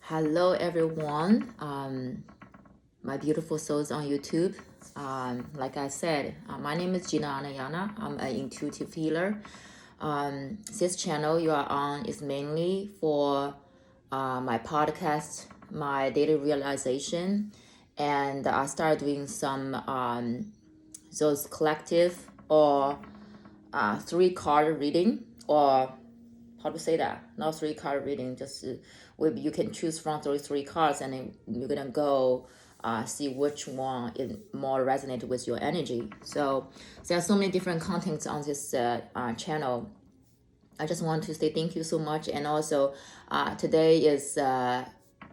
Hello everyone, my beautiful souls on YouTube. Like I said, my name is Gina Anayana. I'm an intuitive healer. This channel you are on is mainly for my podcast, my daily realization, and I started doing some those collective or 3 card reading, or how to say that, not 3 card reading, just you can choose from 3 cards, and then you're gonna go see which one is more resonate with your energy. So there are so many different contents on this channel. I just want to say thank you so much. And also today is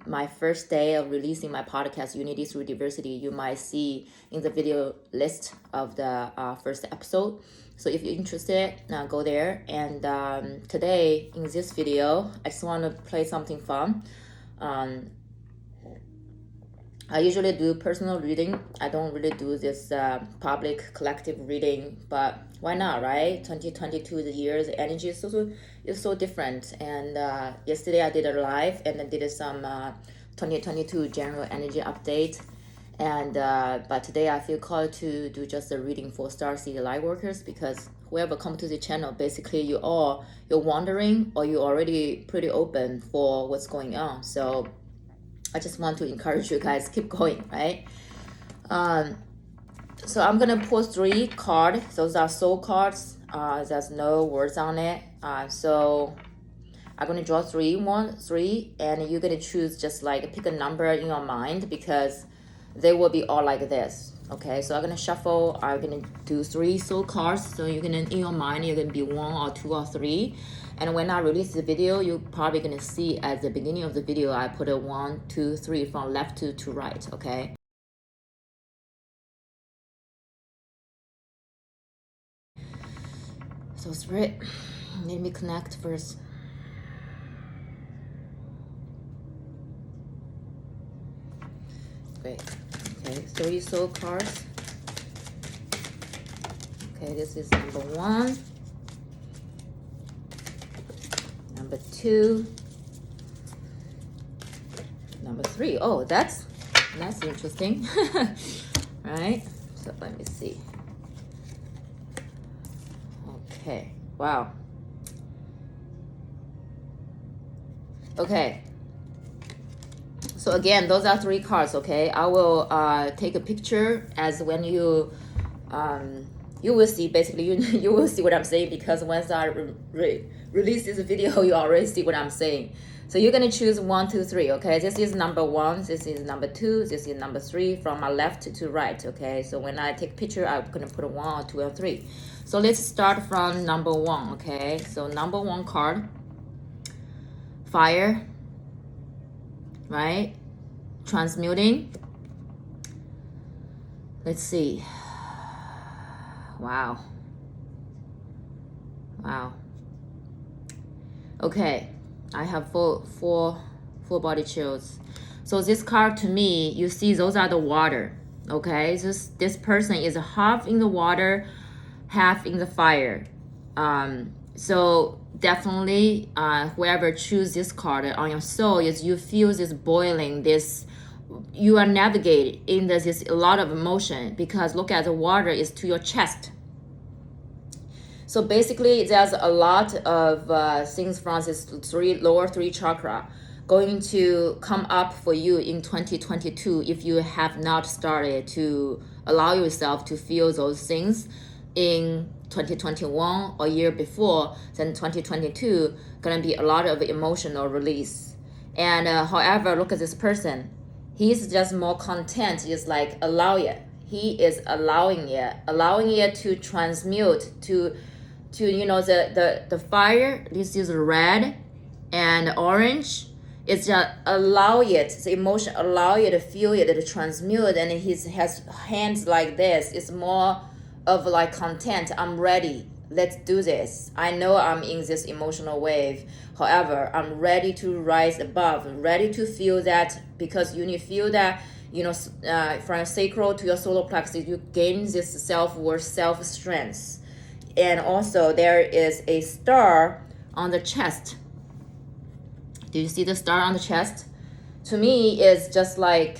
my first day of releasing my podcast, Unity Through Diversity. You might see in the video list of the first episode. So if you're interested, go there. And today in this video, I just want to play something fun. I usually do personal reading. I don't really do this public collective reading, but why not, right? 2022, the year's energy is so different. And yesterday I did a live and I did some 2022 general energy update. And but today I feel called to do just a reading for starseed Lightworkers, because whoever come to the channel, basically you're wondering, or you're already pretty open for what's going on. So I just want to encourage you guys, keep going, right? So I'm gonna pull 3 cards. Those are soul cards. There's no words on it. So I'm gonna draw 3, and you're gonna choose, just like pick a number in your mind, because they will be all like this. Okay, so I'm gonna shuffle. I'm gonna do 3 soul cards. So you're gonna, in your mind, you're gonna be 1 or 2 or 3. And when I release the video, you're probably gonna see at the beginning of the video, I put a 1, 2, 3 from left to right, okay? So Spirit, let me connect first. Great, okay, 3 soul cards. Okay, this is number 1. Number 2, number 3. Oh, that's interesting. Right, so let me see. Okay, wow. Okay, so again, those are 3 cards. Okay, I will take a picture as when you will see, basically you will see what I'm saying, because once I release this video, you already see what I'm saying. So you're gonna choose 1, 2, 3. Okay, this is number 1, this is number 2, this is number 3, from my left to right. Okay, so when I take picture, I'm gonna put a 1 or 2 or 3. So let's start from number 1. Okay, so number 1 card, fire, right? Transmuting. Let's see. Wow. Okay, I have four body chills. So this card, to me, you see, those are the water. Okay, this person is half in the water, half in the fire. So definitely whoever choose this card on your soul, is you feel this boiling, this, you are navigating in this a lot of emotion, because look at the water is to your chest. So basically there's a lot of things from this lower 3 chakra going to come up for you in 2022, if you have not started to allow yourself to feel those things in 2021 or year before. Then 2022 gonna be a lot of emotional release. And however, look at this person, he's just more content, just like allow it. He is allowing it to transmute to you know, the fire. This is red and orange. It's just allow it, the emotion, allow it to feel it, to transmute. And he has hands like this. It's more of like content. I'm ready. Let's do this. I know I'm in this emotional wave. However, I'm ready to rise above, ready to feel that, because you need to feel that, you know, from sacral to your solar plexus, you gain this self-worth, self-strength. And also there is a star on the chest. Do you see the star on the chest? to me is just like,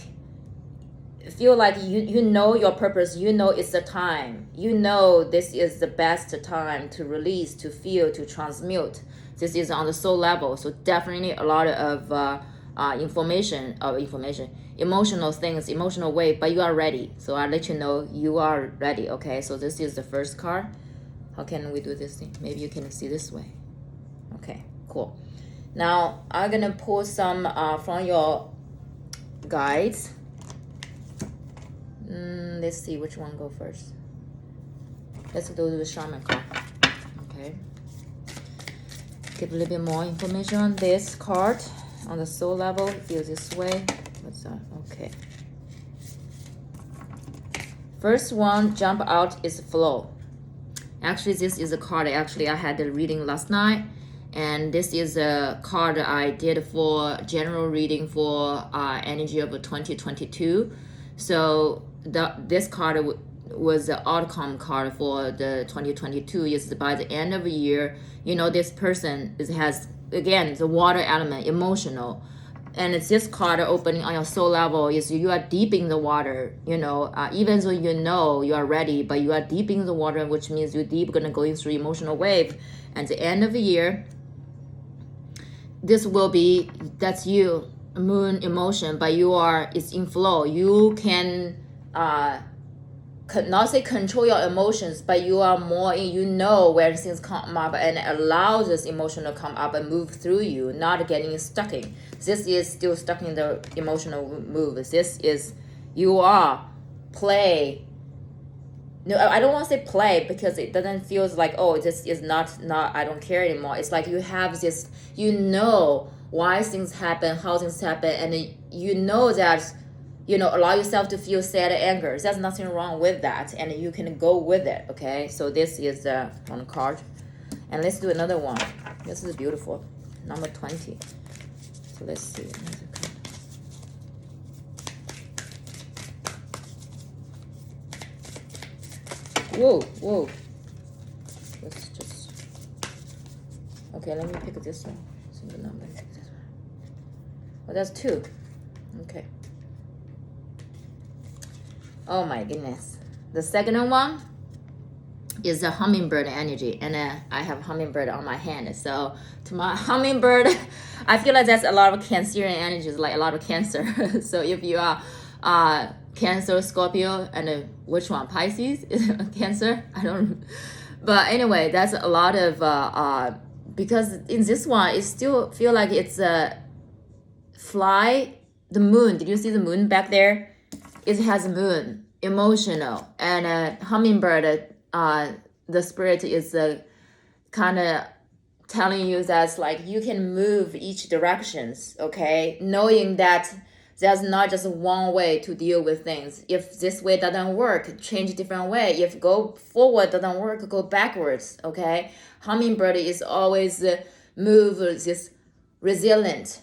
feel like you know your purpose, you know it's the time, you know this is the best time to release, to feel, to transmute. This is on the soul level, so definitely a lot of emotional things, emotional wave, but you are ready. So I'll let you know you are ready. Okay, so this is the first card. How can we do this thing? Maybe you can see this way. Okay, cool. Now I'm gonna pull some from your guides. Let's see which one go first. Let's do the shaman card. Okay. Give a little bit more information on this card. On the soul level, it feels this way. What's that? Okay. First one jump out is flow. Actually, this is a card actually I had the reading last night. And this is a card I did for general reading for energy of 2022. So this card was the outcome card for the 2022. Is by the end of the year, you know, this person has, again, the water element, emotional. And it's this card opening on your soul level is you are deep in the water, you know, even though you know you are ready, but you are deep in the water, which means you're deep going to go through emotional wave. And the end of the year, this will be, that's you, moon emotion, but you are, it's in flow. You can not say control your emotions, but you are more in, you know, where things come up and allow this emotion to come up and move through you, not getting stuck in. This is still stuck in the emotional move. This is, you are play. No, I don't want to say play because it doesn't feel like, oh, this is not, I don't care anymore. It's like you have this, you know why things happen, how things happen, and you know that, you know, allow yourself to feel sad and anger. There's nothing wrong with that, and you can go with it, okay? So this is one card. And let's do another one. This is beautiful. Number 20. So let's see. Whoa. Let's just... Okay, let me pick this one. Single number. Oh, that's 2. Okay. Oh my goodness. The second one is the hummingbird energy. And I have hummingbird on my hand. So to my hummingbird, I feel like that's a lot of Cancerian energies, like a lot of Cancer. So if you are Cancer, Scorpio, and which one? Pisces? Cancer? I don't. But anyway, that's a lot of, because in this one, it still feel like it's a fly, the moon. Did you see the moon back there? It has moon, emotional, and hummingbird, the spirit is kind of telling you that like you can move each directions, okay? Knowing that there's not just one way to deal with things. If this way doesn't work, change a different way. If go forward doesn't work, go backwards, okay? Hummingbird is always move this resilient,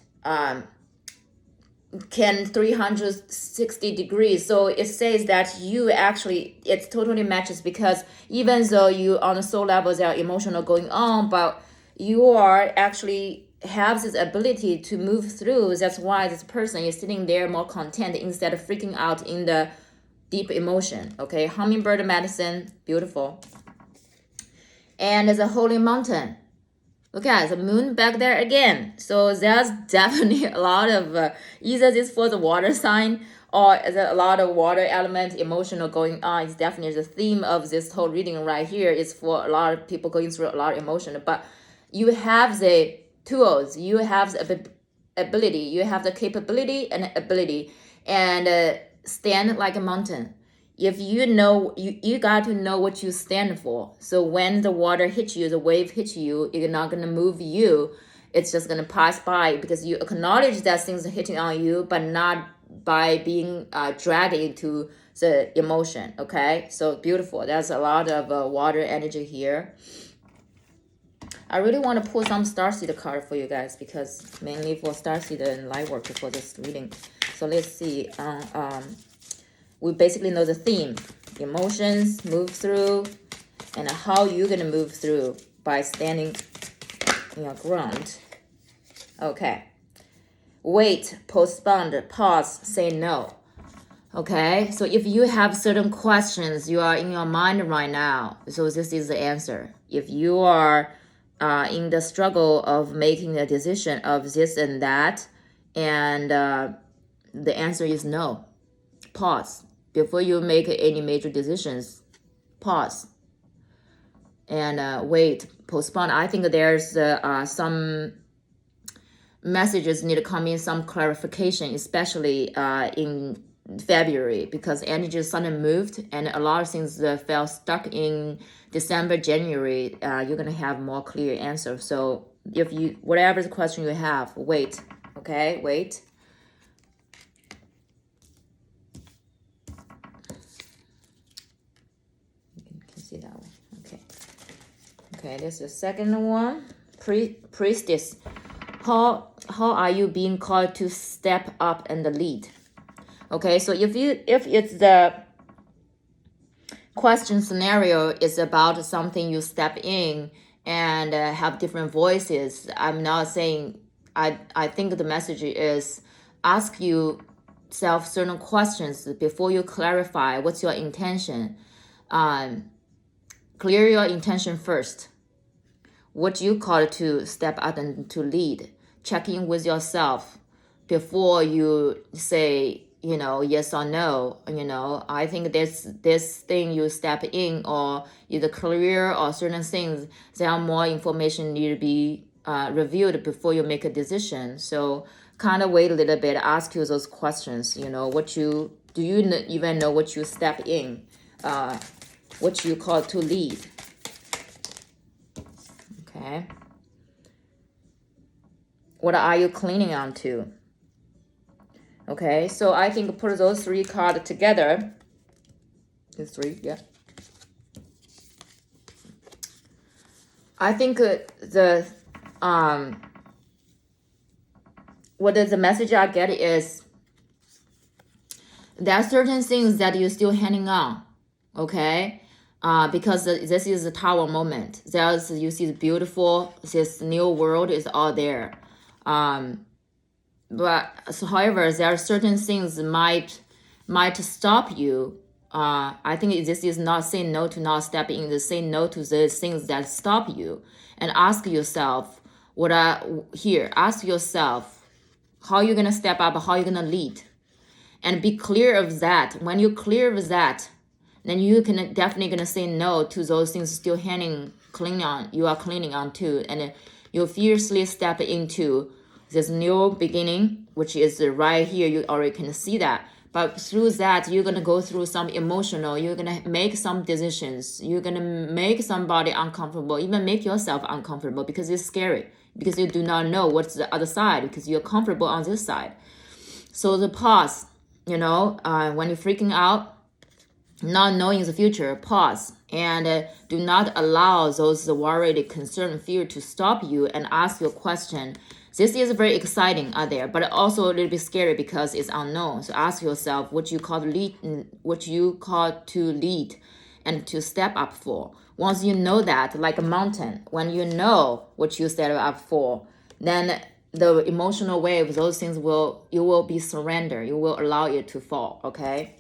can 360 degrees. So it says that you actually, it totally matches, because even though you on the soul level there are emotional going on, but you are actually have this ability to move through. That's why this person is sitting there more content instead of freaking out in the deep emotion. Okay, hummingbird medicine, beautiful. And there's a holy mountain. Look at the moon back there again. So there's definitely a lot of either this for the water sign or a lot of water element emotional going on. It's definitely the theme of this whole reading right here. Is for a lot of people going through a lot of emotion. But you have the tools, you have the ability, you have the capability and ability, and stand like a mountain. If you know, you got to know what you stand for. So when the water hits you, the wave hits you, it's not going to move you. It's just going to pass by, because you acknowledge that things are hitting on you, but not by being dragged into the emotion. Okay, so beautiful. There's a lot of water energy here. I really want to pull some starseed card for you guys, because mainly for starseed and Lightworker for this reading. So let's see. We basically know the theme, emotions, move through, and how you're going to move through by standing in your ground. Okay. wait, postpone, pause, say no. Okay, so if you have certain questions you are in your mind right now, so this is the answer. If you are in the struggle of making a decision of this and that, and the answer is no, pause. Before you make any major decisions, pause. And wait, postpone. I think there's some messages need to come in, some clarification, especially in February, because energy suddenly moved and a lot of things fell stuck in December, January. You're gonna have more clear answers. So if you, whatever the question you have, wait. Okay, wait. You can see that one. Okay. Okay, this is the second one. Priestess. How are you being called to step up and lead? Okay, so if it's the question scenario is about something you step in and have different voices, I'm not saying, I think the message is ask yourself certain questions before you clarify what's your intention. Clear your intention first. What you call to step out and to lead. Check in with yourself before you say, yes or no. I think this thing you step in, or either career or certain things, there are more information need to be reviewed before you make a decision. So kind of wait a little bit, ask you those questions. Do you even know what you step in, what you call to lead? Okay. What are you clinging on to? Okay, so I think put those three cards together. These three, yeah. I think what is the message I get is there are certain things that you're still hanging on, okay? Because this is the tower moment. You see the beautiful, this new world is all there. But so, however, there are certain things might stop you. I think this is not saying no to not stepping in, say no to the things that stop you, and ask yourself, ask yourself, how are you gonna step up, how are you gonna lead, and be clear of that. When you're clear of that, then you can definitely gonna say no to those things still clinging on to, and you fiercely step into this new beginning, which is right here. You already can see that. But through that, you're going to go through some emotional, you're going to make some decisions. You're going to make somebody uncomfortable, even make yourself uncomfortable, because it's scary, because you do not know what's the other side, because you're comfortable on this side. So the pause, when you're freaking out, not knowing the future, pause, and do not allow those worried, concerned, fear to stop you, and ask your question. This is very exciting out there, but also a little bit scary because it's unknown. So ask yourself what you call to lead and to step up for. Once you know that, like a mountain, when you know what you step up for, then the emotional wave, those things you will be surrender. You will allow it to fall, okay?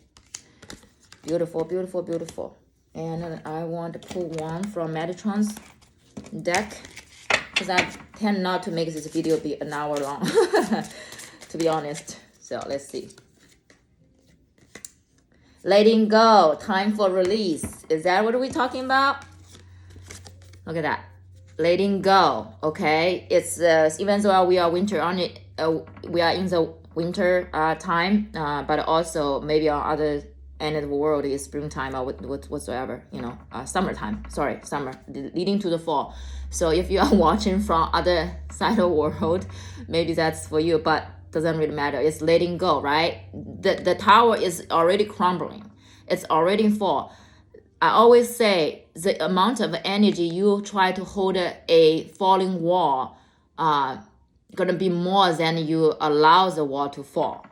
Beautiful, beautiful, beautiful. And I want to pull one from Metatron's deck, because I tend not to make this video be an hour long, to be honest. So let's see. Letting go, time for release. Is that what we're talking about? Look at that. Letting go, okay? It's even though we are winter on it, we are in the winter time, but also maybe on other end of the world is springtime or whatsoever, summertime. Sorry, summer, leading to the fall. So if you are watching from other side of the world, maybe that's for you, but doesn't really matter. It's letting go, right? The tower is already crumbling. It's already fall. I always say the amount of energy you try to hold a falling wall gonna be more than you allow the wall to fall,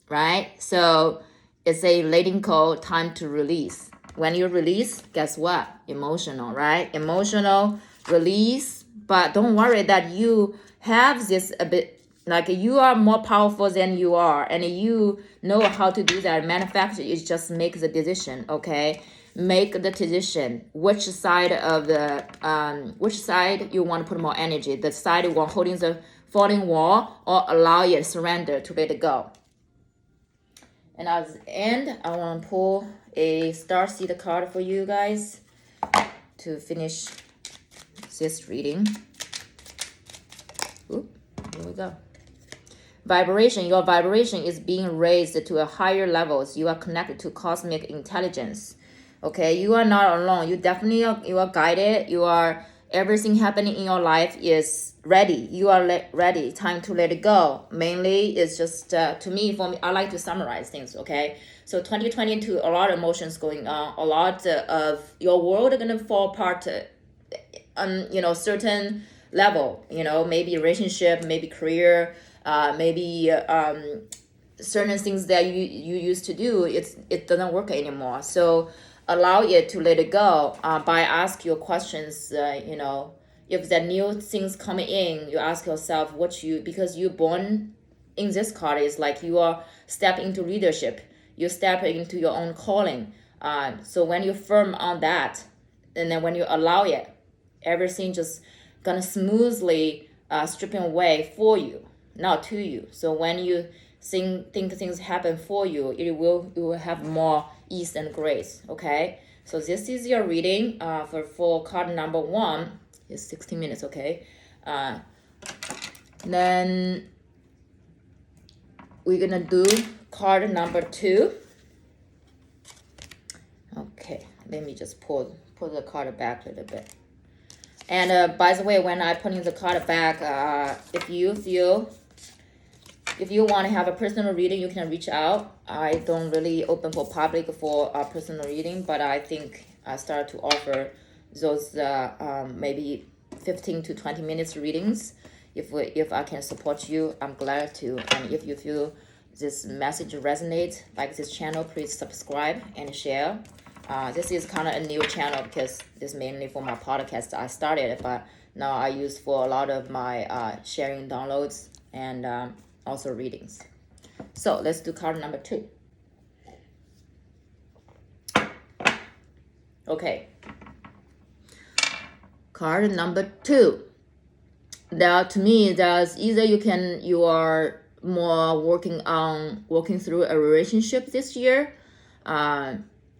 right? So it's a letting go, time to release. When you release, guess what? Emotional, right? Emotional release, but don't worry that you have this a bit Like you are more powerful than you are, and you know how to do that. Manifest is just make the decision, okay? Make the decision which side of the which side you want to put more energy. The side you want holding the falling wall, or allow it, surrender to let it go. And at the end, I want to pull a starseed card for you guys to finish this reading. Oop, here we go. Vibration, your vibration is being raised to a higher levels. You are connected to cosmic intelligence. Okay, you are not alone. You definitely you are guided. You are, everything happening in your life is ready. You are ready. Time to let it go. Mainly, it's just to me, for me, I like to summarize things. Okay, so 2022, a lot of emotions going on. A lot of your world are gonna fall apart. You know, certain level. You know, maybe relationship, maybe career. Maybe certain things that you used to do, it doesn't work anymore. So allow it to let it go by ask your questions. You know, if the new things coming in, you ask yourself what you, because you're born in this card is like you are step into leadership. You step into your own calling. So when you're firm on that, and then when you allow it, everything just gonna smoothly stripping away for you, not to you. So when you think things happen for you, you will have more ease and grace. Okay, so this is your reading for card number 1. It's 16 minutes. Okay, then we're gonna do card number 2. Okay, let me just pull the card back a little bit. And by the way, when I put in the card back, if you want to have a personal reading, you can reach out. I don't really open for public for personal reading, but I think I start to offer those maybe 15 to 20 minutes readings. If I can support you, I'm glad to. And if you feel this message resonates, like this channel, please subscribe and share. This is kind of a new channel because this is mainly for my podcast I started, but now I use for a lot of my sharing downloads and also readings. So let's do card number 2. Okay. Card number 2. Now to me, that's either you are more working through a relationship this year,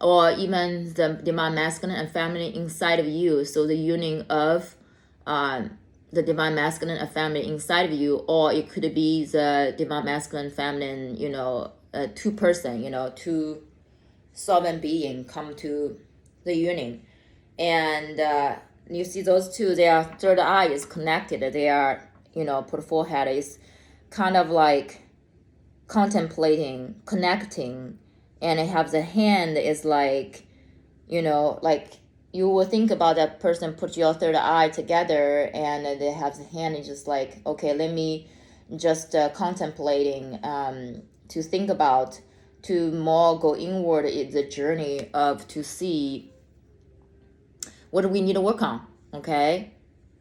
or even the divine masculine and feminine inside of you. So the union of the divine masculine and feminine inside of you, or it could be the divine masculine feminine, you know, two person, you know, two sovereign being come to the union. And you see those two, their third eye is connected. They are, you know, put forehead is kind of like contemplating, connecting, and it have the hand is like, you know, like you will think about that person, put your third eye together, and they have the hand is just like, okay, let me just contemplating to think about, to more go inward in the journey of to see what do we need to work on. Okay,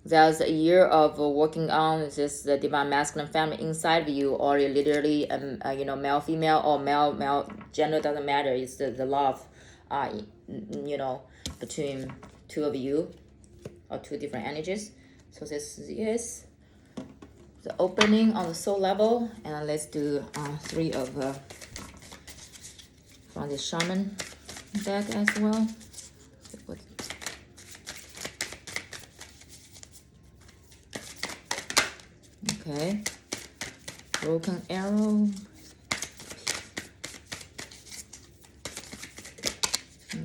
there's a year of working on this the divine masculine family inside of you, or you literally you know, male female or male gender doesn't matter. It's the love you know, between two of you or two different energies. So this is the opening on the soul level, and let's do 3 of from the shaman deck as well. Okay, broken arrow.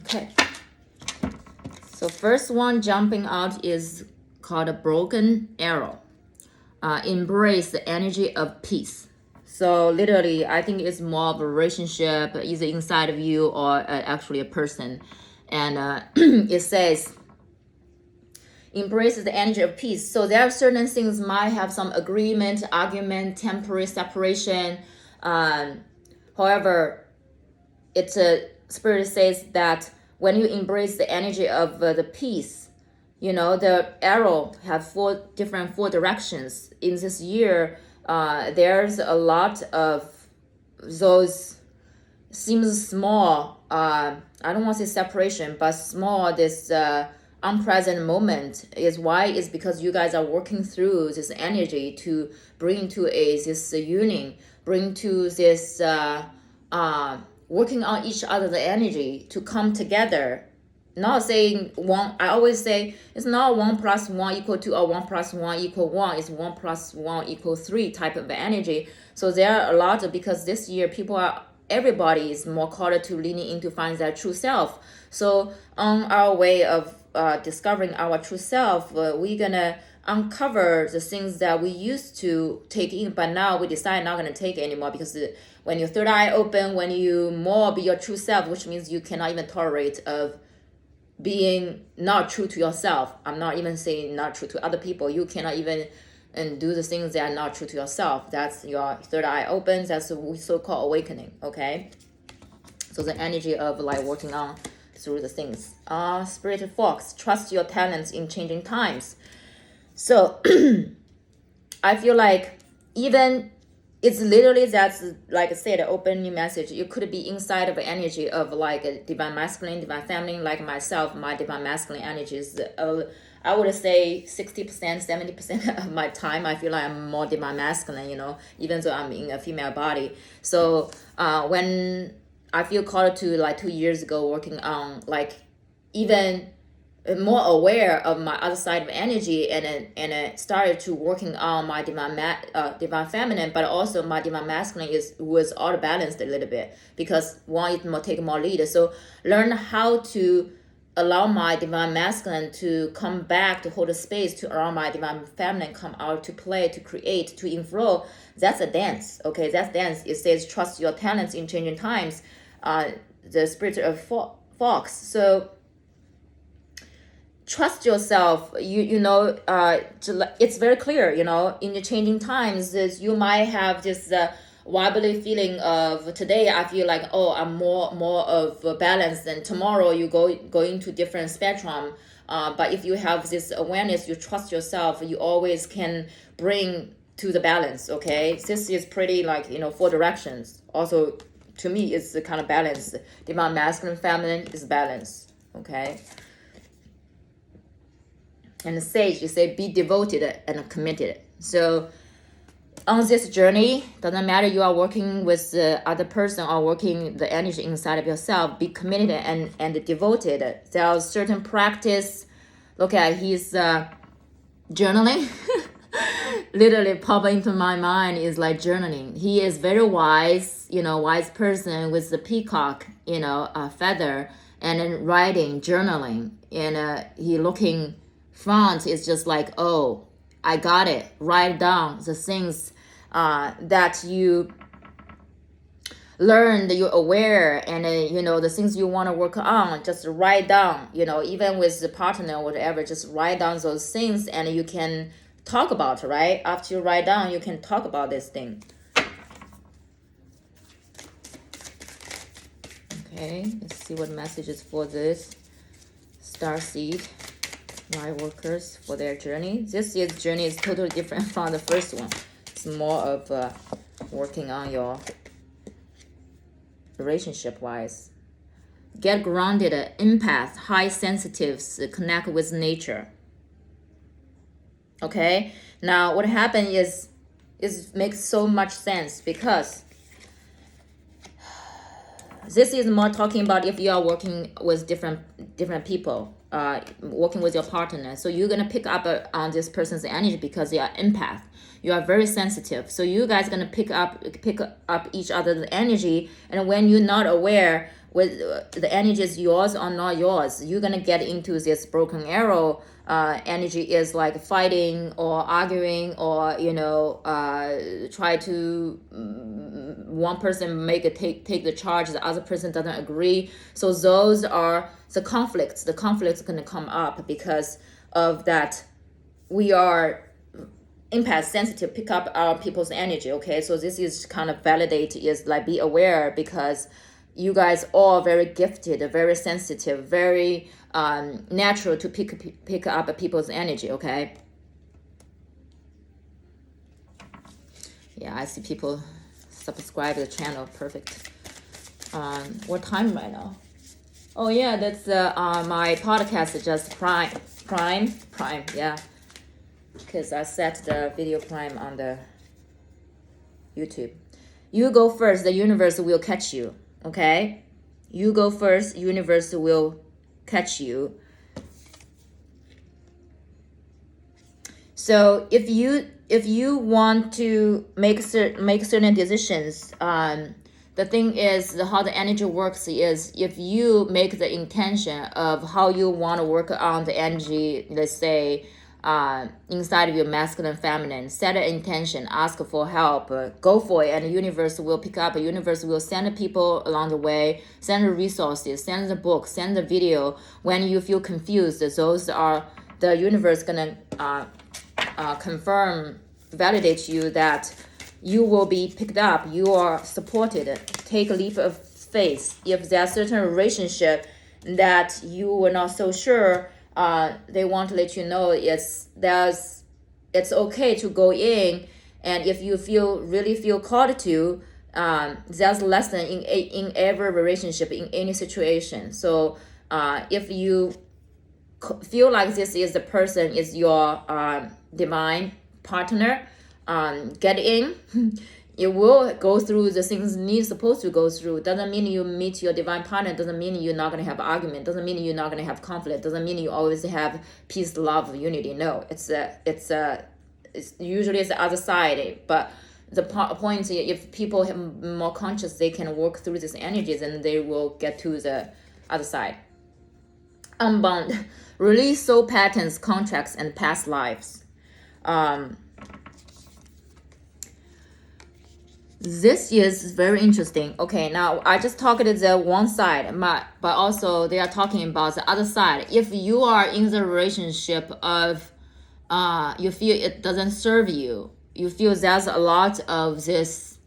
Okay, so first one jumping out is called a broken arrow. Embrace the energy of peace. So literally, I think it's more of a relationship, either inside of you or actually a person. And it says, embraces the energy of peace. So there are certain things might have some agreement, argument, temporary separation. However, it's a spirit says that when you embrace the energy of the peace, you know, the arrow have 4 directions in this year. there's a lot of those seems small, I don't want to say separation, but small, this unpresent moment is why is because you guys are working through this energy to bring to this union, bring to this working on each other's energy to come together. Not saying one, I always say it's not 1 + 1 = 2 or 1 + 1 = 1, it's 1 + 1 = 3 type of energy. So there are a lot of, because this year everybody is more called to leaning into find their true self. So on our way of discovering our true self, we're gonna uncover the things that we used to take in, but now we decide not gonna take anymore, because when your third eye open, when you more be your true self, which means you cannot even tolerate of being not true to yourself. I'm not even saying not true to other people. You cannot even and do the things that are not true to yourself. That's your third eye opens. That's the so-called awakening. Okay. So the energy of like working on through the things. Spirit Fox, trust your talents in changing times. So I feel like even it's literally that's like I said, an opening message. You could be inside of an energy of like a divine masculine, divine feminine, like myself. My divine masculine energy is I would say 60%, 70% of my time I feel like I'm more divine masculine, even though I'm in a female body. So when I feel called to like 2 years ago working on like even more aware of my other side of energy, and it started to working on my divine feminine, but also my divine masculine was all balanced a little bit, because one is more take more lead. So learn how to allow my divine masculine to come back, to hold a space, to allow my divine feminine come out to play, to create, to inflow. That's a dance. Okay, that's dance. It says trust your talents in changing times. The spirit of fox. So trust yourself. It's very clear, in the changing times, you might have this wobbly feeling of today I feel like, oh, I'm more of a balance, and tomorrow you go into different spectrum. But if you have this awareness, you trust yourself, you always can bring to the balance. Okay, this is pretty like 4 directions. Also to me it's the kind of balance. Divine masculine, feminine is balance. Okay. And the sage, you say be devoted and committed. So on this journey, doesn't matter you are working with the other person or working the energy inside of yourself, be committed and devoted. There's certain practice. Look at his journaling. Literally pop into my mind is like journaling. He is very wise, wise person with the peacock, feather, and then writing, journaling, and he looking front is just like, oh, I got it. Write down the things that you learned, you're aware, and the things you want to work on. Just write down. Even with the partner or whatever, just write down those things, and you can talk about, right? After you write down, you can talk about this thing. Okay, let's see what messages for this starseed. Lightworkers for their journey. This year's journey is totally different from the first one. It's more of working on your relationship wise. Get grounded, empath, high sensitives, connect with nature. Okay, now what happened is makes so much sense, because this is more talking about if you are working with different people, working with your partner. So you're gonna pick up on this person's energy because you are empath. You are very sensitive. So you guys gonna pick up each other's energy, and when you're not aware with the energy is yours or not yours, you're gonna get into this broken arrow. Energy is like fighting or arguing, or try to one person take the charge, the other person doesn't agree. So those are the conflicts. The conflicts going to come up because of that. We are empath, sensitive, pick up our people's energy. Okay, so this is kind of validate, is like be aware, because you guys all very gifted, very sensitive, very natural to pick up people's energy. Okay, Yeah, I see people subscribe to the channel. Perfect. What time right now? Oh yeah, that's my podcast is just Prime. Yeah, because I set the video Prime on the YouTube. You go first, the universe will catch you. Okay, you go first, universe will catch you. So if you want to make certain decisions, the thing is how the energy works is if you make the intention of how you want to work on the energy, let's say inside of your masculine feminine, set an intention, ask for help, go for it, and the universe will pick up. The universe will send people along the way, send the resources, send the book, send the video. When you feel confused, those are the universe gonna confirm, validate you that you will be picked up, you are supported. Take a leap of faith. If there's a certain relationship that you were not so sure, they want to let you know it's okay to go in, and if you really feel called to, there's a lesson in every relationship, in any situation. So if you feel like this is the person is your divine partner, get in. You will go through the things you're supposed to go through. Doesn't mean you meet your divine partner. Doesn't mean you're not going to have argument. Doesn't mean you're not going to have conflict. Doesn't mean you always have peace, love, unity. No, it's usually it's the other side. But the point is, if people have more conscious, they can work through these energies and they will get to the other side. Unbound, release soul patterns, contracts, and past lives. This is very interesting. Okay, now I just talked to the one side, but also they are talking about the other side. If you are in the relationship of, you feel it doesn't serve you, you feel there's a lot of this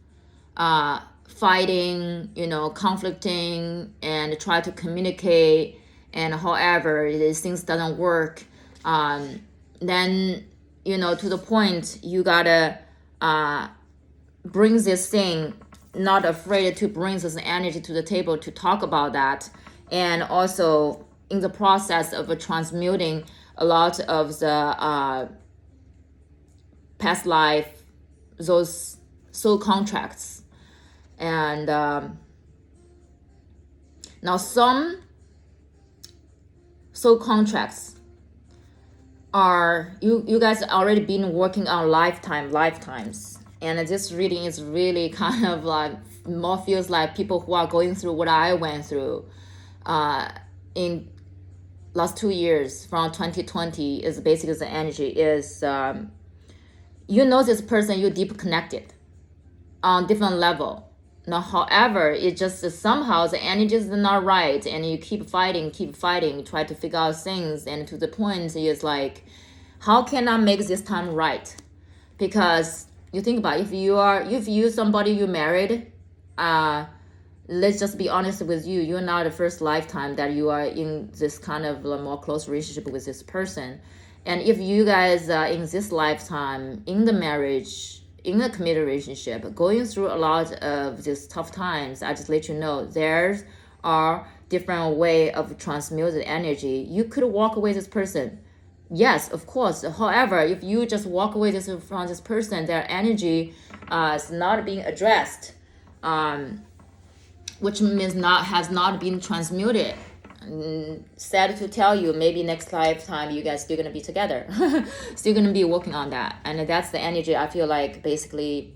fighting, conflicting, and try to communicate, and however these things doesn't work, then to the point you gotta bring this thing, not afraid to bring this energy to the table to talk about that, and also in the process of transmuting a lot of the past life, those soul contracts. And now some soul contracts are, you guys already been working on lifetimes. And this reading is really kind of like, more feels like people who are going through what I went through in last 2 years from 2020 is basically the energy is, this person, you deep connected on different level. Now, however, it just somehow the energy is not right, and you keep fighting, try to figure out things, and to the point is like, how can I make this time right? Because you think about it, if you somebody you married, let's just be honest with you, you're not the first lifetime that you are in this kind of more close relationship with this person. And if you guys are in this lifetime, in the marriage, in a committed relationship, going through a lot of these tough times, I just let you know there are different way of transmuting energy. You could walk away this person. Yes, of course. However, if you just walk away from this person, their energy is not being addressed, which means has not been transmuted. Sad to tell you, maybe next lifetime you guys still gonna be together, still gonna be working on that. And that's the energy I feel like basically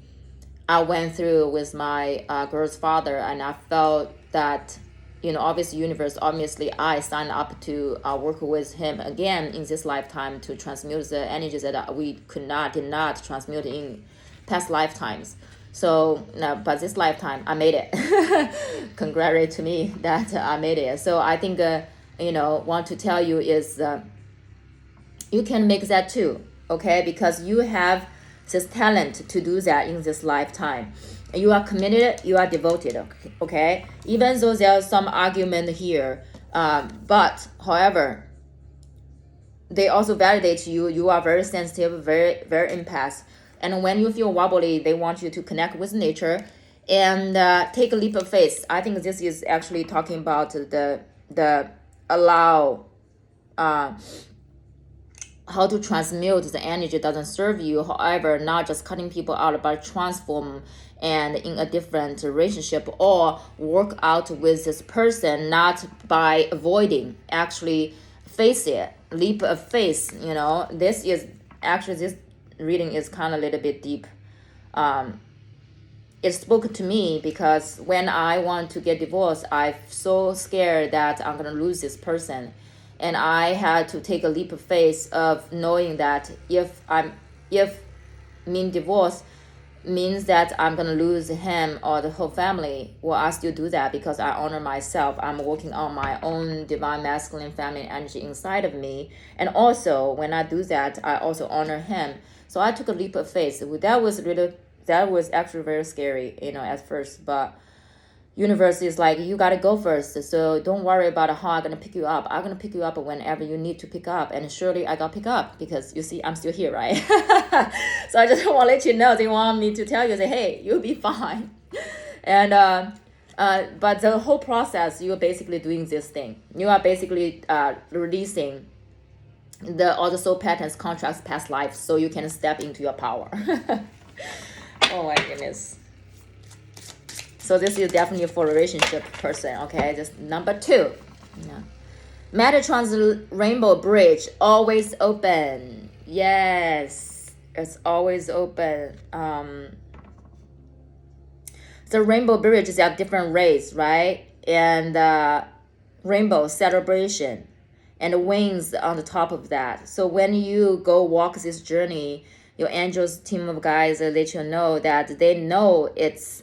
I went through with my girl's father, and I felt that obviously I signed up to work with him again in this lifetime to transmute the energies that we did not transmute in past lifetimes. So, but this lifetime, I made it. Congratulate to me that I made it. So I think, want to tell you is you can make that too, okay? Because you have this talent to do that in this lifetime. You are committed, you are devoted, okay? Even though there's some argument here, but however, they also validate you. You are very sensitive, very, very empath. And when you feel wobbly, they want you to connect with nature and take a leap of faith. I think this is actually talking about the allow how to transmute the energy doesn't serve you. However, not just cutting people out, but transform and in a different relationship, or work out with this person, not by avoiding, actually face it, leap of faith. You know, this is actually, this reading is kind of a little bit deep. It spoke to me because when I want to get divorced, I'm so scared that I'm gonna lose this person. And I had to take a leap of faith of knowing that if divorce means that I'm gonna lose him or the whole family, well, I still do that because I honor myself. I'm working on my own divine masculine feminine energy inside of me. And also when I do that, I also honor him. So I took a leap of faith. That was actually very scary, you know, at first, but universe is like, you got to go first. So don't worry about how I'm going to pick you up. I'm going to pick you up whenever you need to pick up. And surely I got pick up because you see, I'm still here, right? So I just want to let you know, they want me to tell you that, hey, you'll be fine. And, but the whole process, you're basically doing this thing. You are basically releasing all the soul patterns, contracts, past lives, so you can step into your power. Oh my goodness. So this is definitely for a relationship person, okay? Just number 2. Yeah. Metatron's rainbow bridge, always open. Yes, it's always open. The rainbow bridge is at different rays, right? And rainbow celebration and wings on the top of that. So when you go walk this journey, your angels team of guys let you know that they know it's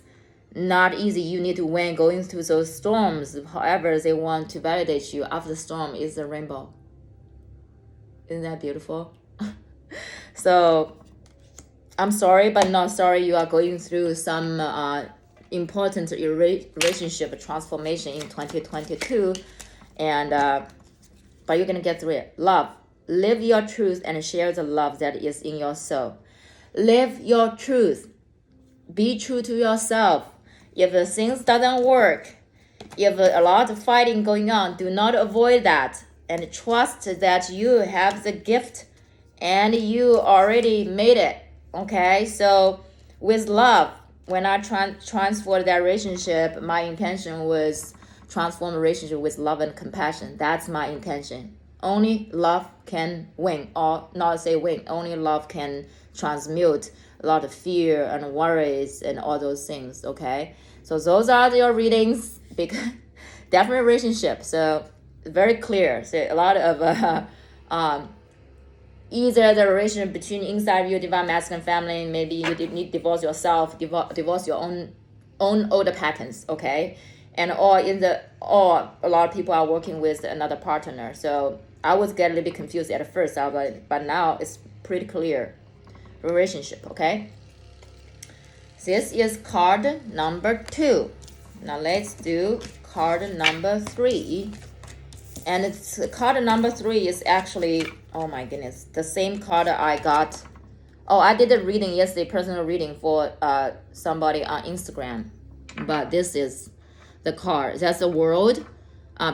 not easy. You need to win going through those storms. However, they want to validate you. After the storm is the rainbow. Isn't that beautiful? So I'm sorry, but not sorry. You are going through some important relationship transformation in 2022, and but you're gonna get through it. Love. Live your truth and share the love that is in your soul. Live your truth. Be true to yourself. If things doesn't work, if a lot of fighting going on, do not avoid that and trust that you have the gift and you already made it. Okay, so with love, when I transformed that relationship, my intention was transform a relationship with love and compassion. That's my intention. Only love can win, or not say win, only love can transmute a lot of fear and worries and all those things, okay? So those are your readings, because definitely relationship, so very clear. So a lot of either the relationship between inside your divine masculine family, maybe you need to divorce yourself, divorce your own older patterns, okay? And or a lot of people are working with another partner. So I was getting a little bit confused at first, but now it's pretty clear. Relationship, okay? This is card number 2. Now let's do card number 3. And it's card number 3 is actually, oh my goodness, the same card I got. Oh, I did a reading yesterday, personal reading for somebody on Instagram. But this is the card. That's the world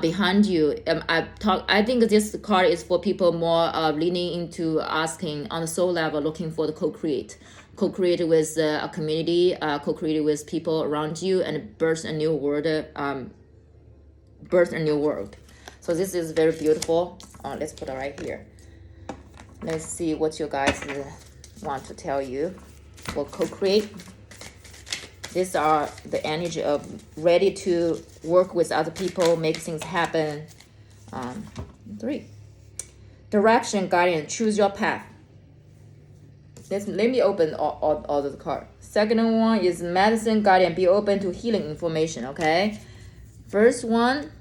behind you. I think this card is for people more leaning into asking on the soul level, looking for the co-create with a community, co-create with people around you, and birth a new world. So this is very beautiful. Let's put it right here. Let's see what you guys want to tell you for co-create. These are the energy of ready to work with other people, make things happen. 3. Direction, guidance, choose your path. Let me open all of the cards. Second one is medicine, guidance, be open to healing information, okay? First one,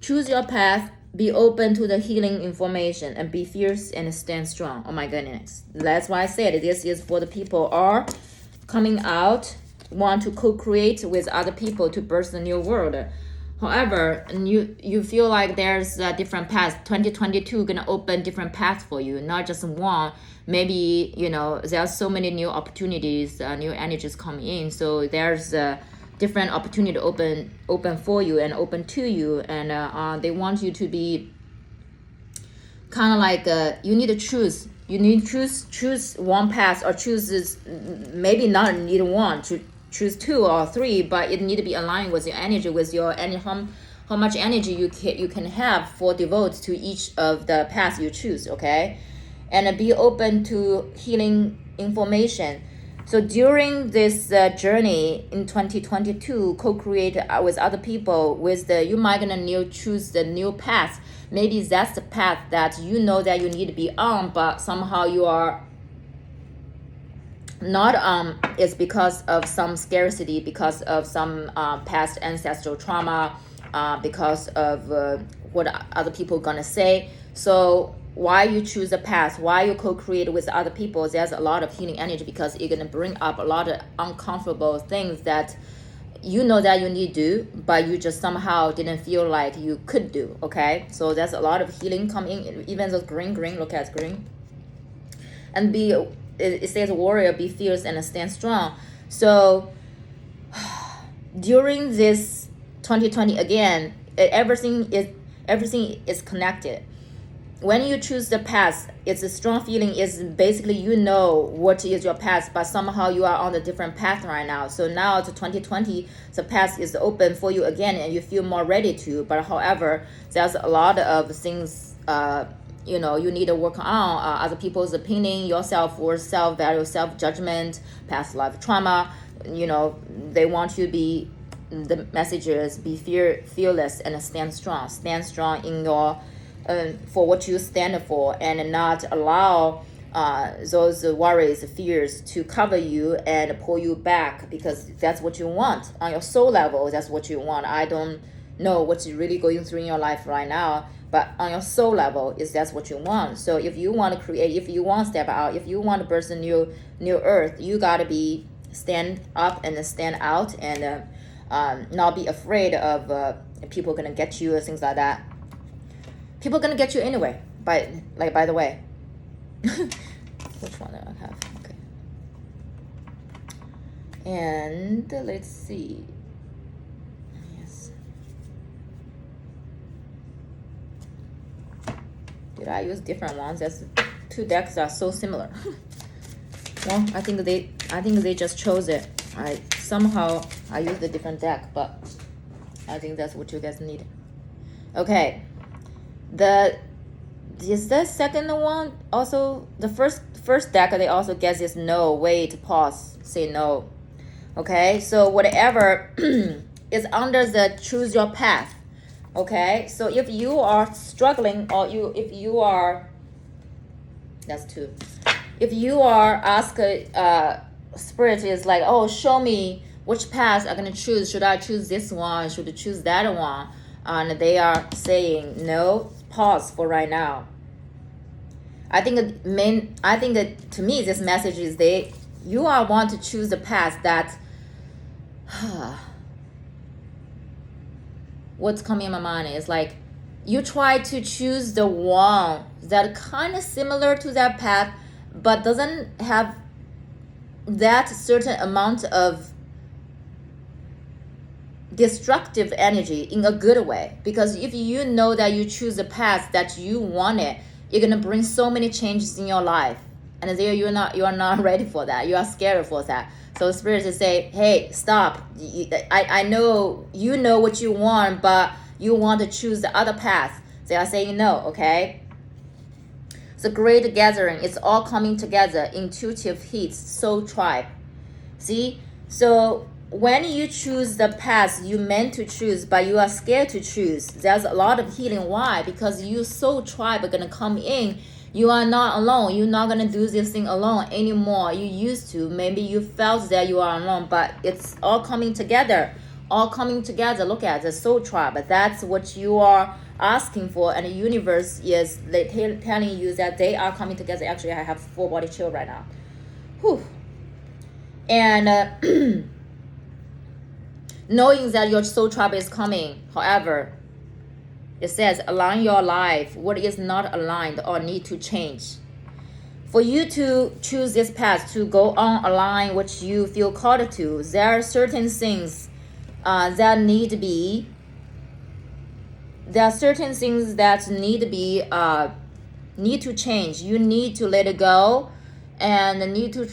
choose your path, be open to the healing information, and be fierce and stand strong. Oh my goodness. That's why I said this is for the people are coming out, want to co-create with other people to birth a new world. However, and you feel like there's a different path. 2022 gonna open different paths for you, not just one. Maybe, you know, there are so many new opportunities, new energies coming in. So there's a different opportunity to open for you and open to you. And they want you to be kind of like, you need to choose. You need to choose one path, or choose this, maybe not need one, to choose 2 or 3, but it need to be aligned with your energy, with your how much energy you can have for devote to each of the paths you choose, okay? And be open to healing information. So during this journey in 2022, co-create with other people, you might gonna choose the new path. Maybe that's the path that you know that you need to be on, but somehow you are not it's because of some scarcity, because of some past ancestral trauma, because of what other people gonna say. So why you choose a path, why you co-create with other people, there's a lot of healing energy, because you're gonna bring up a lot of uncomfortable things that you know that you need to do, but you just somehow didn't feel like you could do, okay? So there's a lot of healing coming in, even those green, look at green. And it says warrior, be fierce and stand strong. So during this 2020, again, everything is connected. When you choose the path, it's a strong feeling, is basically you know what is your path, but somehow you are on a different path right now. So now to 2020, the path is open for you again, and you feel more ready to. But however, there's a lot of things you know, you need to work on, other people's opinion, your self-worth, self-value, self-judgment, past life trauma. You know, they want you to be, the messages, be fearless and stand strong in your for what you stand for, and not allow those worries, fears to cover you and pull you back, because that's what you want on your soul level. That's what you want. I don't know what's really going through in your life right now, but on your soul level, that's what you want. So if you want to create, if you want to step out, if you want to birth a new earth, you got to be stand up and stand out, and not be afraid of people gonna get you or things like that. People gonna get you anyway. By the way, which one do I have? Okay. And let's see. Yes. Did I use different ones? That's 2 decks are so similar. Well, I think they just chose it. Somehow I used a different deck, but I think that's what you guys need. Okay. Is the second one also the first deck? They also get this no, wait, pause, say no. Okay, so whatever is under the choose your path. Okay, so if you are struggling, or if you are, that's 2. If you are spirit is like, oh, show me which path I'm gonna choose. Should I choose this one? Should I choose that one? And they are saying no, pause for right now. I think that to me this message is you are want to choose the path that what's coming in my mind is like, you try to choose the one that kind of similar to that path, but doesn't have that certain amount of destructive energy in a good way. Because if you know that you choose a path that you wanted, you're gonna bring so many changes in your life, and there you are not ready for that. You are scared for that. So spirit is say, hey, stop. I know you know what you want, but you want to choose the other path. They are saying no. Okay. It's a great gathering. It's all coming together. Intuitive heat, soul tribe. See, so when you choose the path you meant to choose, but you are scared to choose, there's a lot of healing. Why? Because you soul tribe are gonna come in. You are not alone. You're not gonna do this thing alone anymore. You used to. Maybe you felt that you are alone, but it's all coming together. All coming together. Look at the soul tribe. That's what you are asking for, and the universe is telling you that they are coming together. Actually, I have full body chill right now. Whew. And knowing that your soul tribe is coming. However, it says align your life what is not aligned or need to change. For you to choose this path, to go on align what you feel called to, there are certain things that need to be, need to change. You need to let it go and need to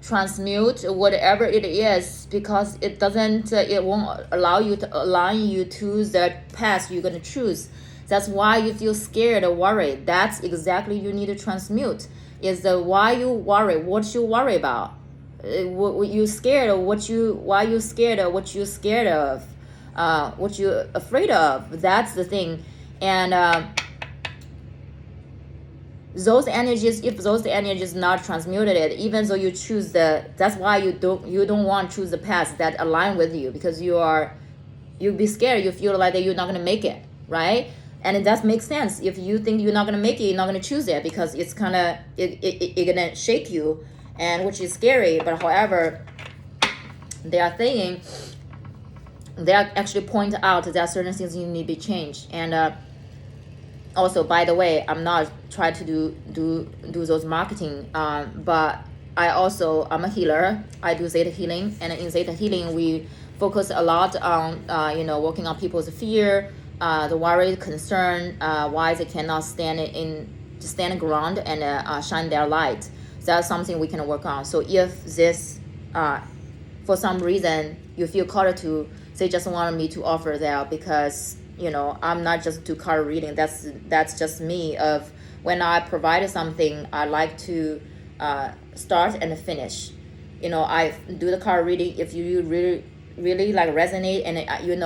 transmute whatever it is, because it doesn't, it won't allow you to align you to the path you're going to choose. That's why you feel scared or worried. That's exactly you need to transmute. Is the why you worry, what you worry about, what you scared of, why you scared of, what you scared of, what you're afraid of. That's the thing. And those energies, if those energies not transmuted, even though you choose that's why you don't want to choose the path that align with you, because you'll be scared. You feel like that you're not going to make it, right? And it does make sense. If you think you're not going to make it, you're not going to choose it, because it's kind of, it's going to shake you, and which is scary. But however, they are actually point out that certain things you need to be changed. And also, by the way, I'm not trying to do those marketing, but I'm a healer. I do Theta healing, and in Theta healing, we focus a lot on working on people's fear, the worry, concern, why they cannot stand ground and shine their light. That's something we can work on. So if this, for some reason, you feel called to, they just want me to offer that, because I'm not just do card reading. That's just me. Of when I provide something, I like to start and finish. I do the card reading. If you really like resonate and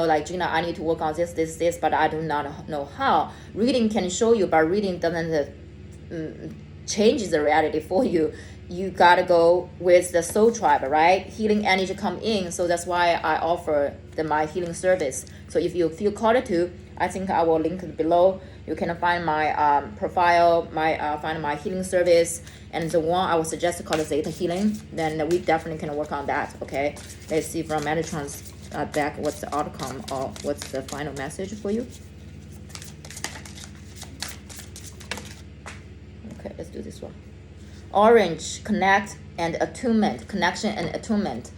like, Gina, I need to work on this, but I do not know how. Reading can show you, but reading doesn't change the reality for you. You gotta go with the soul tribe, right? Healing energy come in, so that's why I offer my healing service. So if you feel called to, I think I will link it below. You can find my profile, find my healing service, and the one I would suggest called Theta Healing. Then we definitely can work on that. Okay, let's see from Metatron's deck what's the outcome or what's the final message for you. Okay, let's do this one. Orange, connect and attunement, connection and attunement.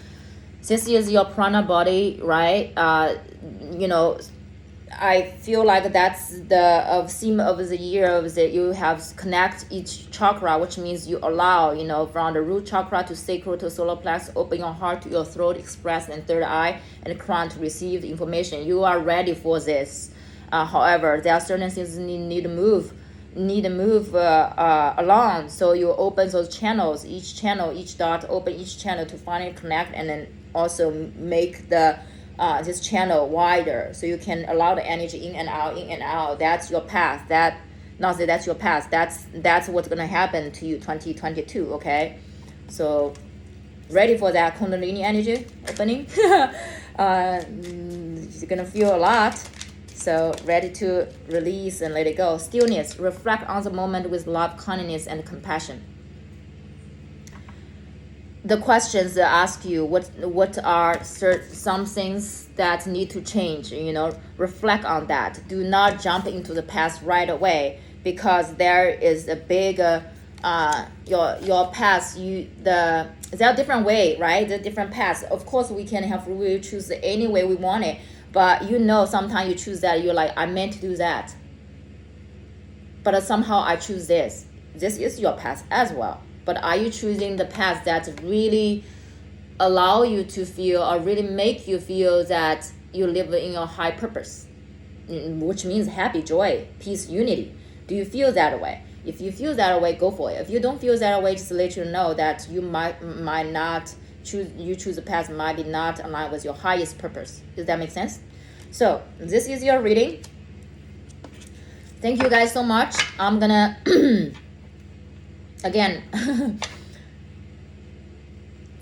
This is your prana body, right? I feel like that's the theme of the year, that you have connect each chakra, which means you allow, from the root chakra to sacral to solar plexus, open your heart to your throat, express, and third eye and crown to receive the information. You are ready for this. However, there are certain things you need to move along. So you open those channels, each dot, open each channel to finally connect, and then also make this channel wider, so you can allow the energy in and out. That's your path. That's your path. That's what's gonna happen to you 2022. Okay, so ready for that Kundalini energy opening. You're gonna feel a lot. So ready to release and let it go. Stillness. Reflect on the moment with love, kindness, and compassion. The questions that ask you, what are some things that need to change? Reflect on that. Do not jump into the past right away, because there is a big your past. There are different way, right? The different paths. Of course, we choose any way we want it. But sometimes you choose that, you're like, I meant to do that, but somehow I choose this. This is your path as well. But are you choosing the path that really allow you to feel, or really make you feel that you live in your high purpose, which means happy, joy, peace, unity? Do you feel that way? If you feel that way, go for it. If you don't feel that way, just let you know that you might not choose a path might be not aligned with your highest purpose. Does that make sense? So this is your reading. Thank you guys so much. I'm gonna again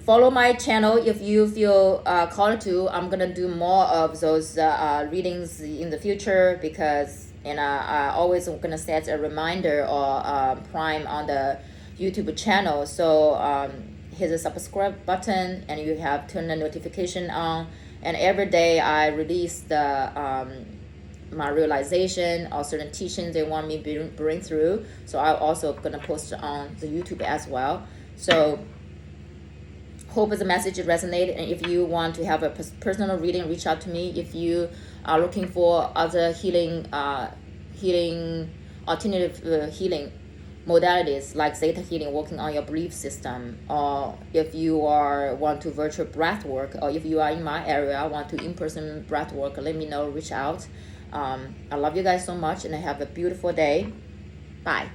follow my channel if you feel called to. I'm gonna do more of those readings in the future, because I always gonna set a reminder or prime on the YouTube channel. So hit the subscribe button, and you have turned the notification on, And every day I release the my realization or certain teachings they want me to bring through. So I'm also gonna post it on the YouTube as well. So hope the message resonated, and if you want to have a personal reading, reach out to me. If you are looking for other healing alternative healing modalities like Theta healing, working on your belief system, or if you want to virtual breath work, or if you are in my area want to in-person breath work, let me know, reach out. I love you guys so much, and have a beautiful day. Bye.